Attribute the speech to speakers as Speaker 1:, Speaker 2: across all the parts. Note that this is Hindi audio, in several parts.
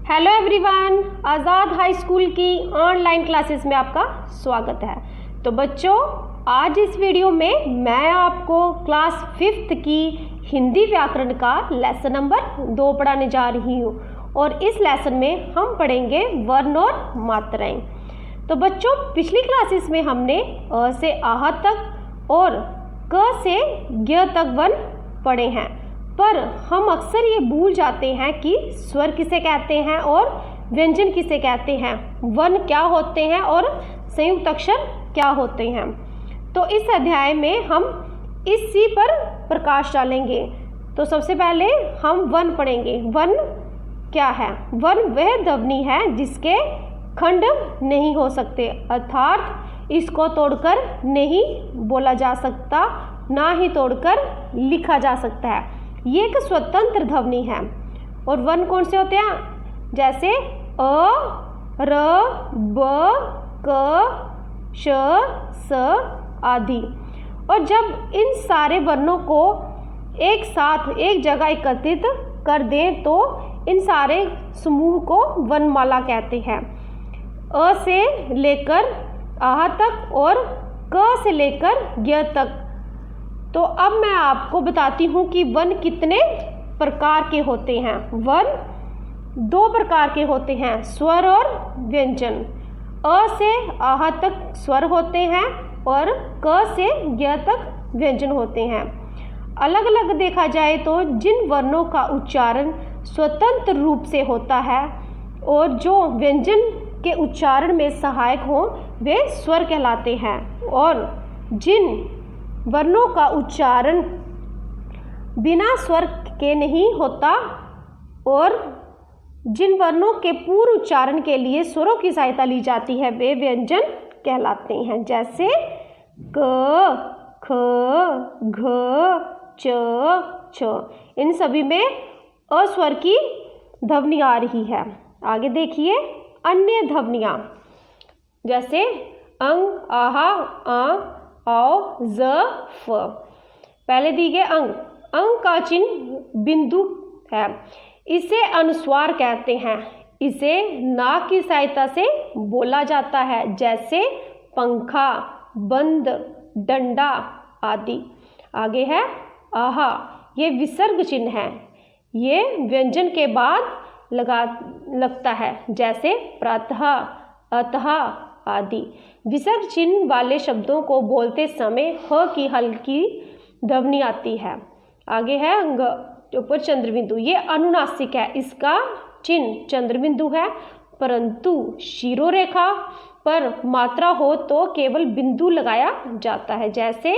Speaker 1: हेलो एवरीवन, आज़ाद हाई स्कूल की ऑनलाइन क्लासेस में आपका स्वागत है। तो बच्चों, आज इस वीडियो में मैं आपको क्लास 5th की हिंदी व्याकरण का लेसन नंबर 2 पढ़ाने जा रही हूँ और इस लेसन में हम पढ़ेंगे वर्ण और मात्राएं। तो बच्चों, पिछली क्लासेस में हमने अ से आह तक और क से ज्ञ तक वर्ण पढ़े हैं, पर हम अक्सर ये भूल जाते हैं कि स्वर किसे कहते हैं और व्यंजन किसे कहते हैं, वर्ण क्या होते हैं और संयुक्त अक्षर क्या होते हैं। तो इस अध्याय में हम इसी पर प्रकाश डालेंगे। तो सबसे पहले हम वर्ण पढ़ेंगे। वर्ण क्या है? वर्ण वह ध्वनि है जिसके खंड नहीं हो सकते, अर्थात इसको तोड़कर नहीं बोला जा सकता, ना ही तोड़कर लिखा जा सकता है। ये एक स्वतंत्र ध्वनि है। और वर्ण कौन से होते हैं? जैसे अ, र, ब, क, श, स आदि। और जब इन सारे वर्णों को एक साथ एक जगह एकत्रित कर दें तो इन सारे समूह को वर्णमाला कहते हैं। अ से लेकर आह तक और क से लेकर ज्ञ तक। तो अब मैं आपको बताती हूँ कि वर्ण कितने प्रकार के होते हैं। वर्ण 2 प्रकार के होते हैं, स्वर और व्यंजन। अ से आह तक स्वर होते हैं और क से ज्ञ तक व्यंजन होते हैं। अलग अलग देखा जाए तो जिन वर्णों का उच्चारण स्वतंत्र रूप से होता है और जो व्यंजन के उच्चारण में सहायक हों वे स्वर कहलाते हैं, और जिन वर्णों का उच्चारण बिना स्वर के नहीं होता और जिन वर्णों के पूर्व उच्चारण के लिए स्वरों की सहायता ली जाती है वे व्यंजन कहलाते हैं। जैसे क, ख, घ, च, छ। इन सभी में अस्वर की ध्वनि आ रही है। आगे देखिए अन्य ध्वनियाँ, जैसे अंग, आहा, आ, औ, ज, फ। पहले दी गए अंग। अंग का चिन्ह बिंदु है, इसे अनुस्वार कहते हैं। इसे नाक की सहायता से बोला जाता है, जैसे पंखा, बंद, डंडा आदि। आगे है आहा, ये विसर्ग चिन्ह है। ये व्यंजन के बाद लगता है, जैसे प्रातः, अतः आदि। विसर्ग चिन्ह वाले शब्दों को बोलते समय ह की हल्की ध्वनि आती है। आगे है अंग, ऊपर चंद्रबिंदु। ये अनुनासिक है, इसका चिन्ह चंद्रबिंदु है, परंतु शिरोरेखा पर मात्रा हो तो केवल बिंदु लगाया जाता है, जैसे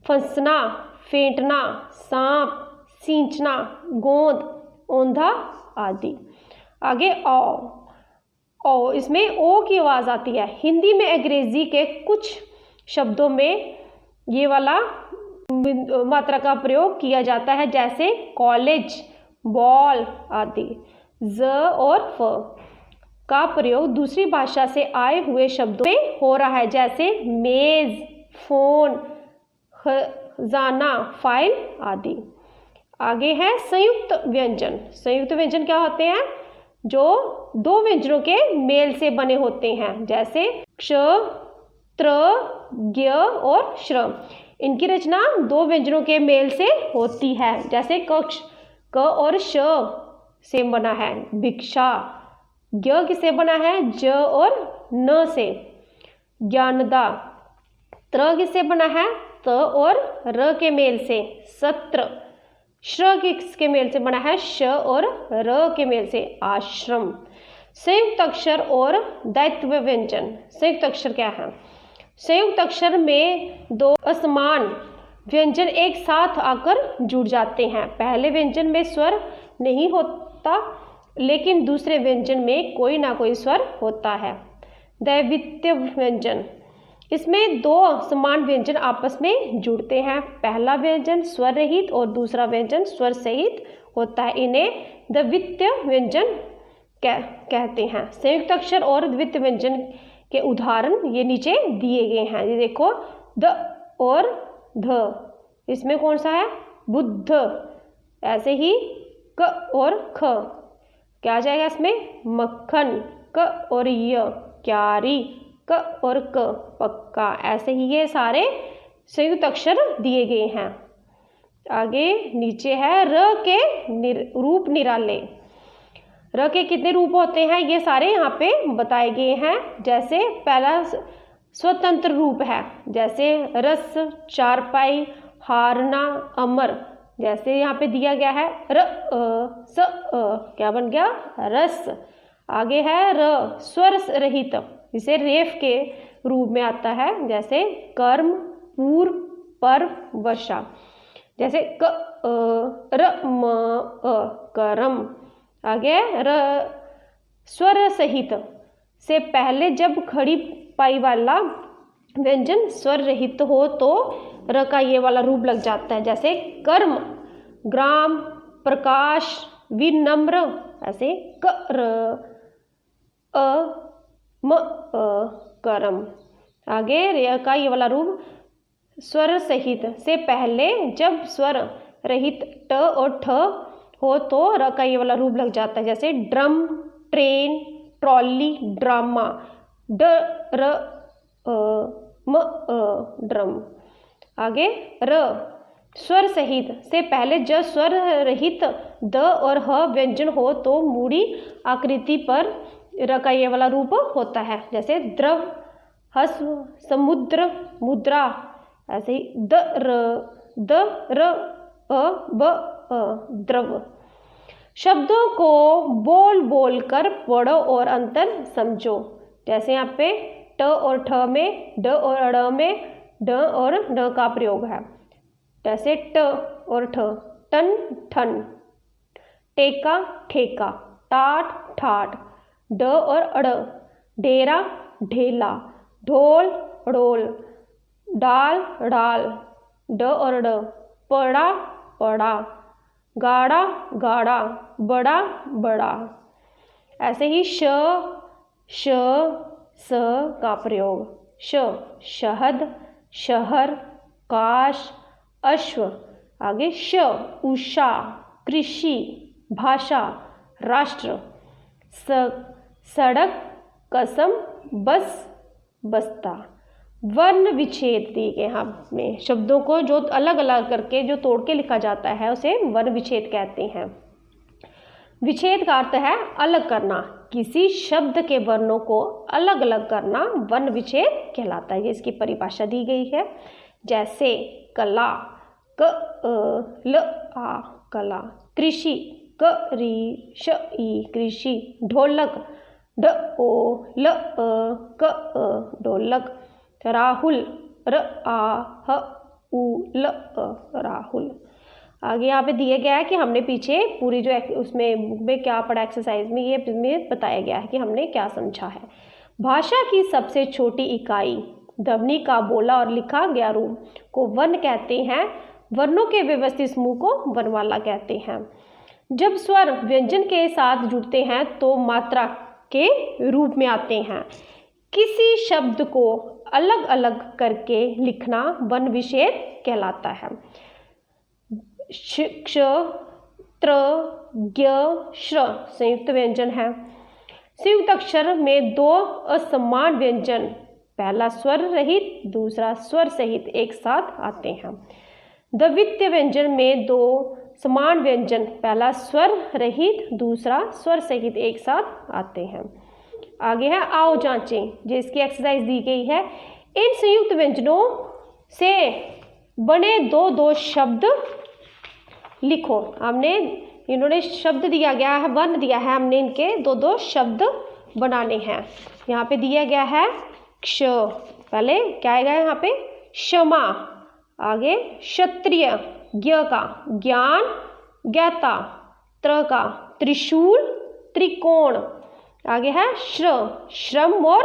Speaker 1: फंसना, फेंटना, सांप, सींचना, गोंद, औंधा आदि। आगे ओ, इसमें ओ की आवाज़ आती है। हिंदी में अंग्रेजी के कुछ शब्दों में ये वाला मात्रा का प्रयोग किया जाता है, जैसे कॉलेज, बॉल आदि। ज और फ का प्रयोग दूसरी भाषा से आए हुए शब्दों में हो रहा है, जैसे मेज, फोन, खजाना, फाइल आदि। आगे है संयुक्त व्यंजन। संयुक्त व्यंजन क्या होते हैं? जो 2 व्यंजनों के मेल से बने होते हैं, जैसे क्ष, त्र, ज्ञ और श्र। इनकी रचना 2 व्यंजनों के मेल से होती है, जैसे कक्ष क और श से बना है, भिक्षा। ज्ञ किससे बना है? ज और न से, ज्ञानदा। त्र किससे बना है? त और र के मेल से, सत्र। श्र किसके मेल से बना है? श और र के मेल से, आश्रम। संयुक्त अक्षर और द्वैत्व व्यंजन। संयुक्त अक्षर क्या है? संयुक्त अक्षर में 2 असमान व्यंजन एक साथ आकर जुड़ जाते हैं। पहले व्यंजन में स्वर नहीं होता, लेकिन दूसरे व्यंजन में कोई ना कोई स्वर होता है। द्वैत्व व्यंजन, इसमें 2 समान व्यंजन आपस में जुड़ते हैं। पहला व्यंजन स्वर रहित और दूसरा व्यंजन स्वर सहित होता है, इन्हें द्वितीय व्यंजन कहते हैं। संयुक्त अक्षर और द्वितीय व्यंजन के उदाहरण ये नीचे दिए गए हैं। ये देखो, द और ध, इसमें कौन सा है? बुद्ध। ऐसे ही क और ख, क्या आ जाएगा इसमें? मक्खन, क और य, क्यारी, क और क, पक्का। ऐसे ही ये सारे संयुक्त अक्षर दिए गए हैं। आगे नीचे है र के रूप निराले। र के कितने रूप होते हैं ये सारे यहाँ पे बताए गए हैं। जैसे पहला स्वतंत्र रूप है, जैसे रस, चारपाई, हारना, अमर। जैसे यहाँ पे दिया गया है र स क्या बन गया? रस। आगे है र स्वर रहित, जिसे रेफ के रूप में आता है, जैसे कर्म, पूर्व, पर्व, वर्षा। जैसे क र म करम। आगे र स्वर सहित से पहले जब खड़ी पाई वाला व्यंजन स्वर रहित हो तो र का ये वाला रूप लग जाता है, जैसे कर्म, ग्राम, प्रकाश, विनम्र। ऐसे कर अ म करम। आगे रे का ये वाला रूप स्वर सहित से पहले जब स्वर रहित ट और ठ हो तो र का ये वाला रूप लग जाता है, जैसे ड्रम, ट्रेन, ट्रॉली, ड्रामा। ड र म ड्रम। आगे र स्वर सहित से पहले जब स्वर रहित द और ह व्यंजन हो तो मूड़ी आकृति पर र का ये वाला रूप होता है, जैसे द्रव, हस्व, समुद्र, मुद्रा। ऐसे ही द र ब द्रव। शब्दों को बोल बोल कर पढ़ो और अंतर समझो। जैसे यहाँ पे ट और ठ में, ड और अड़ में ड और ड का प्रयोग है। जैसे ट और ठ, टन, ठन, टेका, ठेका, टाट, ठाट। ड और अड़, डेरा, ढेला, ढोल, ढोल, डाल, डाल। ड और ड, पड़ा, पड़ा, गाढ़ा, गाढ़ा, बड़ा, बड़ा। ऐसे ही श, स का प्रयोग। शहद, शहर, काश, अश्व। आगे उषा, कृषि, भाषा, राष्ट्र। सड़क, कसम, बस, बस्ता। वर्ण विच्छेद दिए गए हमें शब्दों को जो अलग अलग करके जो तोड़ के लिखा जाता है उसे वर्ण विच्छेद कहते हैं। विच्छेद का अर्थ है अलग करना, किसी शब्द के वर्णों को अलग अलग करना वर्ण विच्छेद कहलाता है। ये इसकी परिभाषा दी गई है। जैसे कला, क ल आ कला। कृषि, क री श ई कृषि। ढोलक, ढ ओ ल क ढोलक। राहुल, र आ ह उ ल राहुल। आगे यहाँ पे दिया गया है कि हमने पीछे पूरी जो उसमें बुक में क्या पढ़ा एक्सरसाइज में, ये में बताया गया है कि हमने क्या समझा है। भाषा की सबसे छोटी इकाई ध्वनि का बोला और लिखा गया रूप को वर्ण कहते हैं। वर्णों के व्यवस्थित समूह को वर्णमाला कहते हैं। जब स्वर व्यंजन के साथ जुड़ते हैं तो मात्रा के रूप में आते हैं। किसी शब्द को अलग अलग करके लिखना वर्ण विच्छेद कहलाता है। क्ष, त्र, ज्ञ, श्र संयुक्त व्यंजन है। संयुक्त अक्षर में दो असमान व्यंजन, पहला स्वर रहित दूसरा स्वर सहित, एक साथ आते हैं। द्वितीय व्यंजन में दो समान व्यंजन, पहला स्वर रहित दूसरा स्वर सहित, एक साथ आते हैं। आगे है आओ जांचें, जिसकी एक्सरसाइज दी गई है। इन संयुक्त व्यंजनों से बने दो दो शब्द लिखो। हमने इन्होंने शब्द दिया गया है, वर्ण दिया है, हमने इनके दो दो शब्द बनाने हैं। यहाँ पे दिया गया है क्ष, पहले क्या आएगा यहाँ पे? क्षमा। आगे क्षत्रिय, ज्ञ का ज्ञान, ज्ञाता। त्र का त्रिशूल, त्रिकोण। आगे है श्र, श्रम और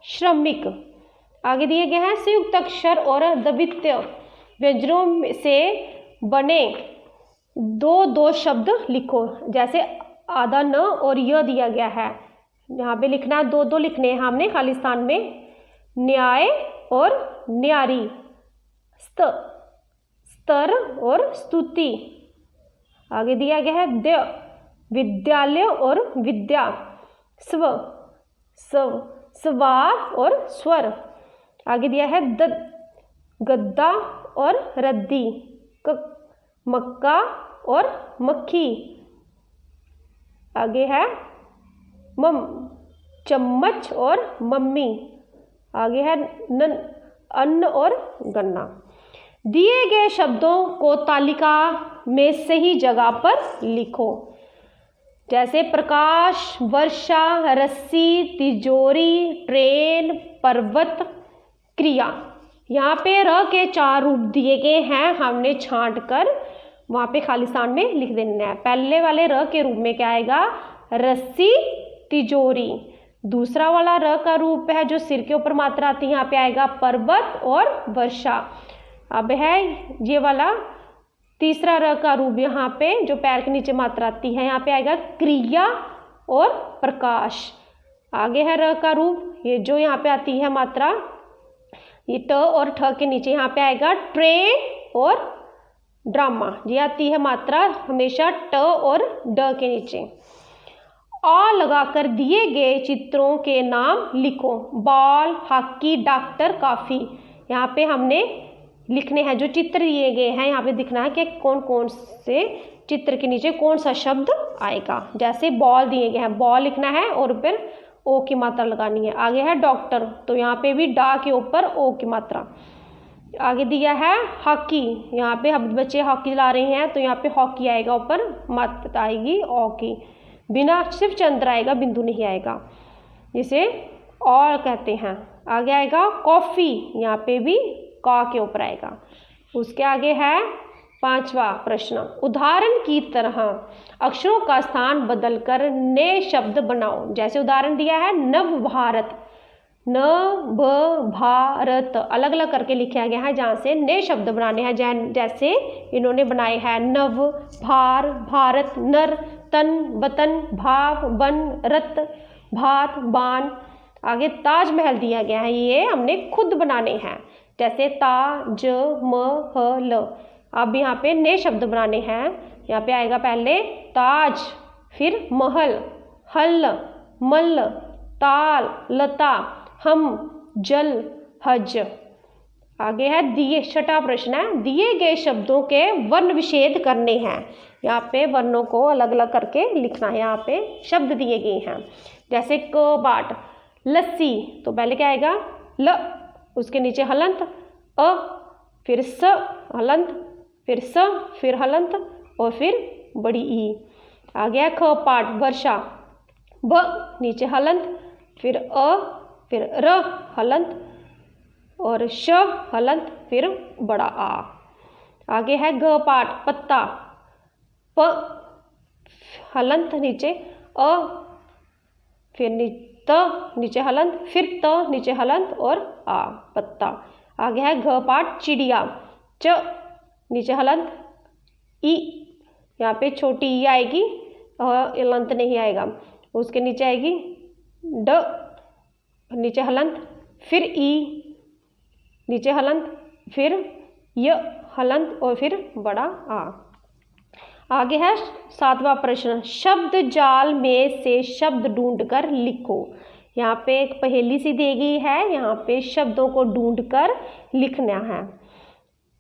Speaker 1: श्रमिक। आगे दिए गए हैं संयुक्त अक्षर और द्वितीय व्यंजनों से बने दो दो शब्द लिखो। जैसे आधा न और य दिया गया है, यहाँ पे लिखना दो दो लिखने हैं हमने खाली स्थान में। न्याय और न्यारी, स्तर और स्तुति। आगे दिया गया है द्य, विद्यालय और विद्या, स्व स्व स्वाद और स्वर। आगे दिया है गद्दा और रद्दी, मक्का और मक्खी। आगे है चम्मच और मम्मी। आगे है अन्न और गन्ना। दिए गए शब्दों को तालिका में सही जगह पर लिखो। जैसे प्रकाश, वर्षा, रस्सी, तिजोरी, ट्रेन, पर्वत, क्रिया। यहाँ पे र के 4 रूप दिए गए हैं, हमने छांट कर वहाँ पे खाली स्थान में लिख देना है। पहले वाले र के रूप में क्या आएगा? रस्सी, तिजोरी। दूसरा वाला र का रूप है जो सिर के ऊपर मात्रा आती है, यहाँ पे आएगा पर्वत और वर्षा। अब है ये वाला तीसरा र का रूप, यहाँ पे जो पैर के नीचे मात्रा आती है, यहाँ पे आएगा क्रिया और प्रकाश। आगे है र का रूप, ये जो यहाँ पे आती है मात्रा, ये ट और ठ के नीचे यहाँ पे आएगा ट्रेन और ड्रामा। ये आती है मात्रा हमेशा ट और ड के नीचे। आ लगाकर दिए गए चित्रों के नाम लिखो। बॉल, हॉकी, डॉक्टर, काफ़ी। यहाँ पे हमने लिखने हैं जो चित्र दिए गए हैं, यहाँ पे दिखना है कि कौन कौन से चित्र के नीचे कौन सा शब्द आएगा। जैसे बॉल दिए गए हैं, बॉल लिखना है और फिर ओ की मात्रा लगानी है। आगे है डॉक्टर, तो यहाँ पे भी डा के ऊपर ओ की मात्रा। आगे दिया है हॉकी, यहाँ पे हम बच्चे हॉकी चला रहे हैं तो यहाँ पे हॉकी आएगा, ऊपर मात्रा आएगी ओ की, बिना सिर्फ चंद्र आएगा, बिंदु नहीं आएगा, जिसे और कहते हैं। आगे आएगा कॉफ़ी, यहाँ पे भी का के ऊपर आएगा। उसके आगे है 5वां प्रश्न, उदाहरण की तरह अक्षरों का स्थान बदलकर नए शब्द बनाओ। जैसे उदाहरण दिया है नव भारत, न ब भारत अलग अलग करके लिखा गया है, जहाँ से नए शब्द बनाने हैं। जैसे इन्होंने बनाए हैं नव, भार, भारत, नर, तन, वतन, भाव, वन, रत, भात, बान। आगे ताजमहल दिया गया है, ये हमने खुद बनाने हैं। जैसे ताज म ह ल। अब यहाँ पे नए शब्द बनाने हैं, यहाँ पे आएगा पहले ताज, फिर महल, हल, मल, ताल, लता, हम, जल, हज। आगे है दिए 6वां प्रश्न है, दिए गए शब्दों के वर्ण विच्छेद करने हैं। यहाँ पे वर्णों को अलग अलग करके लिखना है। यहाँ पे शब्द दिए गए हैं, जैसे कबाट, लस्सी, तो पहले क्या आएगा ल, उसके नीचे हलंत, अ, फिर स हलंत, फिर स, फिर हलंत और फिर बड़ी ई। आ गया ख पाठ वर्षा, ब नीचे हलंत, फिर अ, फिर र हलंत और श हलंत, फिर बड़ा आ। आगे है ग पाठ पत्ता, प हलंत नीचे, अ फिर त नीचे हलंत, फिर त नीचे हलंत और आ पत्ता। आगे है घ पाठ चिड़िया, च नीचे हलंत, ई यहाँ पे छोटी ई आएगी और हलंत नहीं आएगा। उसके नीचे आएगी ड नीचे हलंत, फिर ई नीचे हलंत, फिर य हलंत और फिर बड़ा आ। आगे है 7वां प्रश्न, शब्द जाल में से शब्द ढूंढकर लिखो। यहाँ पे एक पहेली सी दी गई है, यहाँ पे शब्दों को ढूंढकर लिखना है।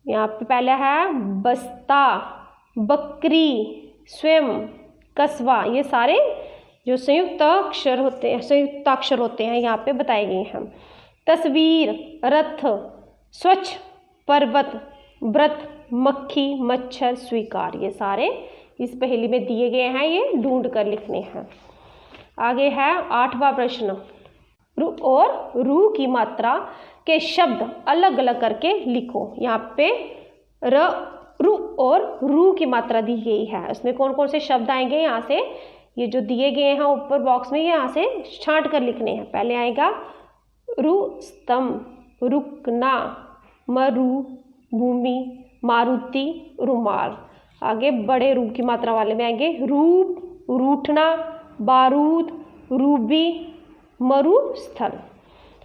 Speaker 1: यहाँ पे पहला है बस्ता, बकरी, स्वयं, कस्बा। ये सारे जो संयुक्त अक्षर होते हैं, संयुक्ताक्षर होते हैं, यहाँ पे बताए गए हैं। तस्वीर, रथ, स्वच्छ, पर्वत, व्रत, मक्खी, मच्छर, स्वीकार। ये सारे इस पहेली में दिए गए हैं, ये ढूंढ कर लिखने हैं। आगे है 8वां प्रश्न, रु और रू की मात्रा के शब्द अलग अलग करके लिखो। यहाँ पे र, रु और रू की मात्रा दी गई है, उसमें कौन कौन से शब्द आएंगे, यहाँ से ये जो दिए गए हैं ऊपर बॉक्स में, यहाँ से छांट कर लिखने हैं। पहले आएगा रुस्तम, रुकना, मरु, भूमि, मारुति, रुमाल। आगे बड़े रू की मात्रा वाले में आएंगे रूप, रूठना, बारूद, रूबी, मरुस्थल।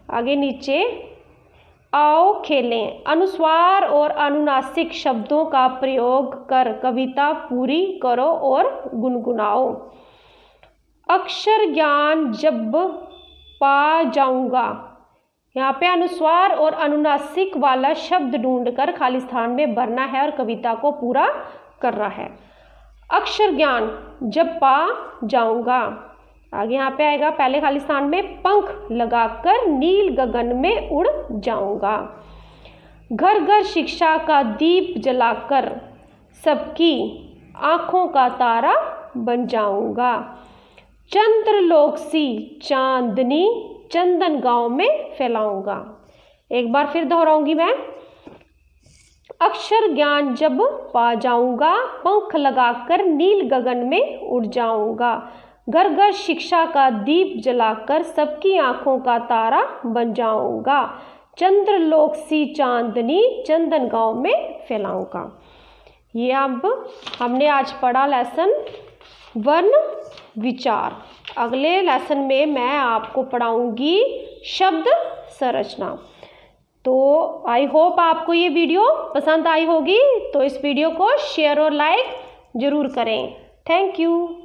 Speaker 1: आगे नीचे आओ खेलें, अनुस्वार और अनुनासिक शब्दों का प्रयोग कर कविता पूरी करो और गुनगुनाओ। अक्षर ज्ञान जब पा जाऊंगा, यहाँ पे अनुस्वार और अनुनासिक वाला शब्द ढूंढकर खाली स्थान में भरना है और कविता को पूरा करना है। अक्षर ज्ञान जब पा जाऊंगा, आगे यहाँ पे आएगा पहले खाली स्थान में पंख लगाकर नील गगन में उड़ जाऊंगा। घर घर शिक्षा का दीप जलाकर सबकी आँखों का तारा बन जाऊंगा। चंद्रलोक सी चांदनी चंदन गांव में फैलाऊंगा। एक बार फिर दोहराऊंगी मैं। अक्षर ज्ञान जब पा जाऊंगा, पंख लगाकर नील गगन में उड़ जाऊंगा। घर घर शिक्षा का दीप जलाकर सबकी आंखों का तारा बन जाऊंगा। चंद्रलोक सी चांदनी चंदन गांव में फैलाऊंगा। ये अब हमने आज पढ़ा लेसन वर्ण विचार। अगले लेसन में मैं आपको पढ़ाऊंगी शब्द संरचना। तो आई होप आपको ये वीडियो पसंद आई होगी, तो इस वीडियो को शेयर और लाइक ज़रूर करें। Thank you.